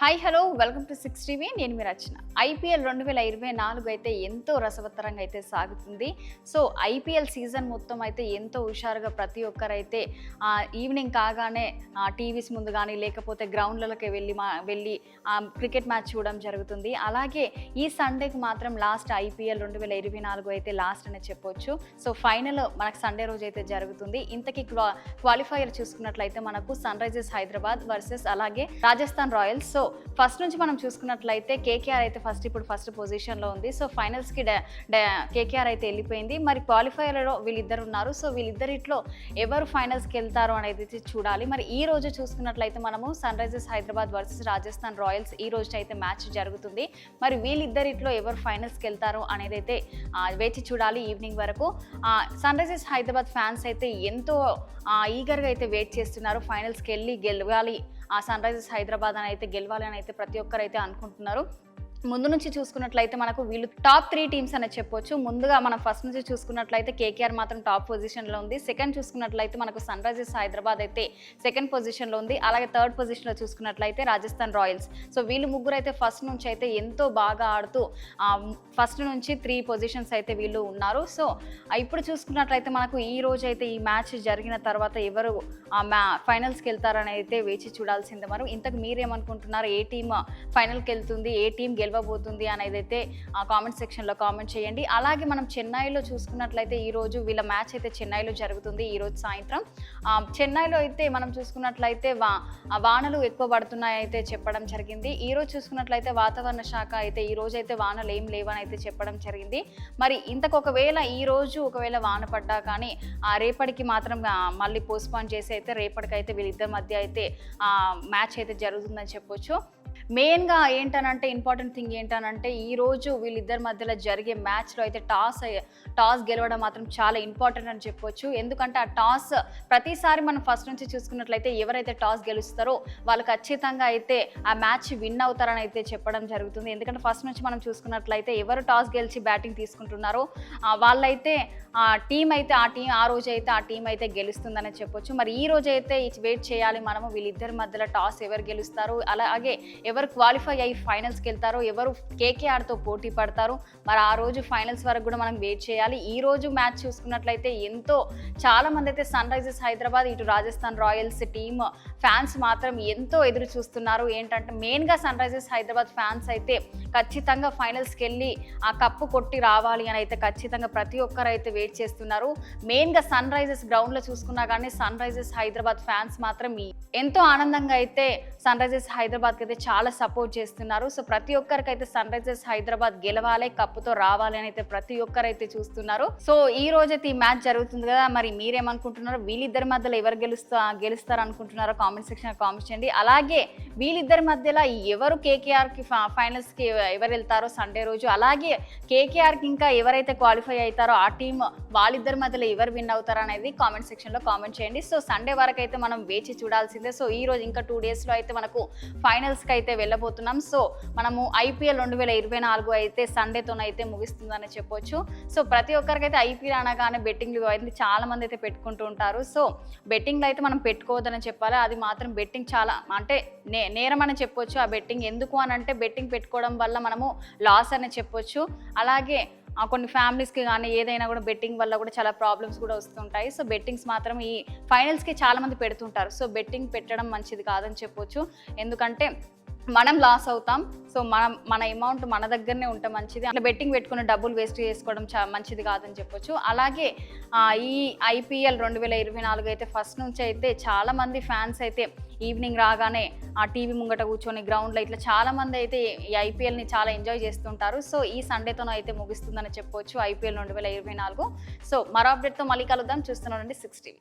Hi hello welcome to 6 TV. నేను మీ రచన. IPL 2024 అయితే ఎంతో రసవత్తరంగా అయితే సాగుతుంది. సో ఐపీఎల్ సీజన్ మొత్తం అయితే ఎంతో హుషారుగా ప్రతి ఒక్కరైతే ఈవినింగ్ కాగానే టీవీస్ ముందు కానీ లేకపోతే గ్రౌండ్లకి వెళ్ళి క్రికెట్ మ్యాచ్ చూడడం జరుగుతుంది. అలాగే ఈ సండేకి మాత్రం లాస్ట్ ఐపీఎల్ 2024 అయితే లాస్ట్ అనే చెప్పొచ్చు. సో ఫైనల్ మనకు సండే రోజు అయితే జరుగుతుంది. ఇంతకీ క్వాలిఫైయర్ చూసుకున్నట్లయితే మనకు సన్ రైజర్స్ హైదరాబాద్ వర్సెస్ అలాగే రాజస్థాన్ రాయల్స్. సో ఫస్ట్ నుంచి మనం చూసుకున్నట్లయితే కేకేఆర్ అయితే ఇప్పుడు ఫస్ట్ పొజిషన్లో ఉంది. సో ఫైనల్స్కి కేకేఆర్ అయితే వెళ్ళిపోయింది. మరి క్వాలిఫైయర్లో వీళ్ళిద్దరు ఉన్నారు. సో వీళ్ళిద్దరిట్లో ఎవరు ఫైనల్స్కి వెళ్తారు అనేది చూడాలి. మరి ఈ రోజు చూసుకున్నట్లయితే మనము Sunrisers Hyderabad versus Rajasthan Royals ఈ రోజు అయితే మ్యాచ్ జరుగుతుంది. మరి వీళ్ళిద్దరిట్లో ఎవరు ఫైనల్స్కి వెళ్తారు అనేది అయితే వేచి చూడాలి ఈవినింగ్ వరకు. సన్ రైజర్స్ హైదరాబాద్ ఫ్యాన్స్ అయితే ఎంతో ఈగర్గా అయితే వెయిట్ చేస్తున్నారు. ఫైనల్స్కి వెళ్ళి గెలవాలి, సన్ రైజర్స్ హైదరాబాద్ అని అయితే గెలవాలి అని అయితే ప్రతి ఒక్కరు అయితే అనుకుంటున్నారు. ముందు నుంచి చూసుకున్నట్లయితే మనకు వీళ్ళు టాప్ 3 టీమ్స్ అని చెప్పొచ్చు. ముందుగా మనం ఫస్ట్ నుంచి చూసుకున్నట్లయితే కేకేఆర్ మాత్రం టాప్ పొజిషన్లో ఉంది. సెకండ్ చూసుకున్నట్లయితే మనకు సన్ రైజర్స్ హైదరాబాద్ అయితే సెకండ్ పొజిషన్లో ఉంది. అలాగే థర్డ్ పొజిషన్లో చూసుకున్నట్లయితే రాజస్థాన్ రాయల్స్. సో వీళ్ళు ముగ్గురు అయితే ఫస్ట్ నుంచి అయితే ఎంతో బాగా ఆడుతూ ఫస్ట్ నుంచి 3 పొజిషన్స్ అయితే వీళ్ళు ఉన్నారు. సో ఇప్పుడు చూసుకున్నట్లయితే మనకు ఈ రోజు అయితే ఈ మ్యాచ్ జరిగిన తర్వాత ఎవరు ఫైనల్స్కి వెళ్తారని అయితే వేచి చూడాల్సిందే. మరి ఇంతకు మీరేమనుకుంటున్నారు? ఏ టీం ఫైనల్కి వెళ్తుంది, ఏ టీం గెలవబోతుంది అనేది అయితే కామెంట్ సెక్షన్లో కామెంట్ చేయండి. అలాగే మనం చెన్నైలో చూసుకున్నట్లయితే ఈ రోజు వీళ్ళ మ్యాచ్ అయితే చెన్నైలో జరుగుతుంది ఈ రోజు సాయంత్రం. చెన్నైలో అయితే మనం చూసుకున్నట్లయితే వానలు ఎక్కువ పడుతున్నాయి అయితే చెప్పడం జరిగింది. ఈ రోజు చూసుకున్నట్లయితే వాతావరణ శాఖ అయితే ఈ రోజు అయితే వానలు ఏం లేవని అయితే చెప్పడం జరిగింది. మరి ఇంతకు ఒకవేళ ఈ రోజు ఒకవేళ వాన పడ్డా కానీ రేపటికి మాత్రం మళ్ళీ పోస్ట్పోన్ చేసి అయితే రేపటికైతే వీళ్ళిద్దరి మధ్య అయితే మ్యాచ్ అయితే జరుగుతుందని చెప్పొచ్చు. మెయిన్గా ఏంటనంటే ఇంపార్టెంట్ థింగ్ ఏంటనంటే ఈ రోజు వీళ్ళిద్దరి మధ్యలో జరిగే మ్యాచ్లో అయితే టాస్ గెలవడం మాత్రం చాలా ఇంపార్టెంట్ అని చెప్పొచ్చు. ఎందుకంటే ఆ టాస్ ప్రతిసారి మనం ఫస్ట్ నుంచి చూసుకున్నట్లయితే ఎవరైతే టాస్ గెలుస్తారో వాళ్ళు ఖచ్చితంగా అయితే ఆ మ్యాచ్ విన్ అవుతారని అయితే చెప్పడం జరుగుతుంది. ఎందుకంటే ఫస్ట్ నుంచి మనం చూసుకున్నట్లయితే ఎవరు టాస్ గెలిచి బ్యాటింగ్ తీసుకుంటున్నారో వాళ్ళైతే ఆ రోజు అయితే ఆ టీం అయితే గెలుస్తుందని చెప్పొచ్చు. మరి ఈ రోజు అయితే వెయిట్ చేయాలి మనము వీళ్ళిద్దరి మధ్యలో టాస్ ఎవరు గెలుస్తారు, అలాగే ఎవరు క్వాలిఫై అయ్యి ఫైనల్స్కి వెళ్తారో, ఎవరు కేకేఆర్తో పోటీ పడతారు. మరి ఆ రోజు ఫైనల్స్ వరకు కూడా మనం వెయిట్ చేయాలి. ఈ రోజు మ్యాచ్ చూసుకున్నట్లయితే చాలా మంది అయితే సన్ రైజర్స్ హైదరాబాద్ ఇటు రాజస్థాన్ రాయల్స్ టీమ్ ఫ్యాన్స్ మాత్రం ఎంతో ఎదురు చూస్తున్నారు. ఏంటంటే మెయిన్గా సన్ రైజర్స్ హైదరాబాద్ ఫ్యాన్స్ అయితే ఖచ్చితంగా ఫైనల్స్కి వెళ్ళి ఆ కప్పు కొట్టి రావాలి అని అయితే ఖచ్చితంగా ప్రతి ఒక్కరు అయితే వెయిట్ చేస్తున్నారు. మెయిన్గా సన్ రైజర్స్ గ్రౌండ్లో చూసుకున్నా కానీ సన్ రైజర్స్ హైదరాబాద్ ఫ్యాన్స్ మాత్రం ఎంతో ఆనందంగా అయితే సన్ రైజర్స్ హైదరాబాద్కి అయితే చాలా సపోర్ట్ చేస్తున్నారు. సో ప్రతి ఒక్కరికైతే సన్ రైజర్స్ హైదరాబాద్ గెలవాలి, కప్పుతో రావాలి అని అయితే ప్రతి ఒక్కరైతే చూస్తున్నారు. సో ఈ రోజైతే ఈ మ్యాచ్ జరుగుతుంది కదా, మరి మీరేమనుకుంటున్నారు? వీళ్ళిద్దరి మధ్యలో ఎవరు గెలుస్తారు అనుకుంటున్నారో కామెంట్ సెక్షన్ కామెంట్ చేయండి. అలాగే వీళ్ళిద్దరి మధ్యలో ఎవరు కేకేఆర్కి ఫైనల్స్కి ఎవరు వెళ్తారో సండే రోజు, అలాగే కేకేఆర్కి ఇంకా ఎవరైతే క్వాలిఫై అవుతారో ఆ టీం వాళ్ళిద్దరి మధ్యలో ఎవరు విన్ అవుతారో అనేది కామెంట్ సెక్షన్లో కామెంట్ చేయండి. సో సండే వరకు అయితే మనం వేచి చూడాల్సిందే. సో ఈ రోజు ఇంకా 2 డేస్లో అయితే మనకు ఫైనల్స్కి అయితే వెళ్ళబోతున్నాం. సో మనము ఐపీఎల్ 2024 అయితే సండేతోనైతే ముగిస్తుందని చెప్పొచ్చు. సో ప్రతి ఒక్కరికైతే ఐపీఎల్ అనగానే బెట్టింగ్లు అయితే చాలా మంది అయితే పెట్టుకుంటూ ఉంటారు. సో బెట్టింగ్లు అయితే మనం పెట్టుకోవద్దని చెప్పాలి. అది మాత్రం బెట్టింగ్ చాలా అంటే నేరం అని చెప్పొచ్చు. ఆ బెట్టింగ్ ఎందుకు అని అంటే బెట్టింగ్ పెట్టుకోవడం వల్ల మనము లాస్ అని చెప్పొచ్చు. అలాగే కొన్ని ఫ్యామిలీస్కి కానీ ఏదైనా కూడా బెట్టింగ్ వల్ల కూడా చాలా ప్రాబ్లమ్స్ కూడా వస్తుంటాయి. సో బెట్టింగ్స్ మాత్రం ఈ ఫైనల్స్కి చాలా మంది పెడుతుంటారు. సో బెట్టింగ్ పెట్టడం మంచిది కాదని చెప్పొచ్చు. ఎందుకంటే మనం లాస్ అవుతాం. సో మన అమౌంట్ మన దగ్గరనే ఉంటే మంచిది. అట్లా బెట్టింగ్ పెట్టుకుని డబ్బులు వేస్ట్ చేసుకోవడం మంచిది కాదని చెప్పొచ్చు. అలాగే ఈ ఐపీఎల్ 2024 అయితే ఫస్ట్ నుంచి అయితే చాలా మంది ఫ్యాన్స్ అయితే ఈవినింగ్ రాగానే ఆ టీవీ ముంగట కూర్చొని గ్రౌండ్లో ఇట్లా చాలా మంది అయితే ఈ ఐపీఎల్ని చాలా ఎంజాయ్ చేస్తుంటారు. సో ఈ సండేతోనూ అయితే ముగిస్తుందని చెప్పొచ్చు ఐపీఎల్ 2024. సో మరో అప్డేట్తో మళ్ళీ కలుద్దాం. చూస్తున్నానండి 6 టీవీ.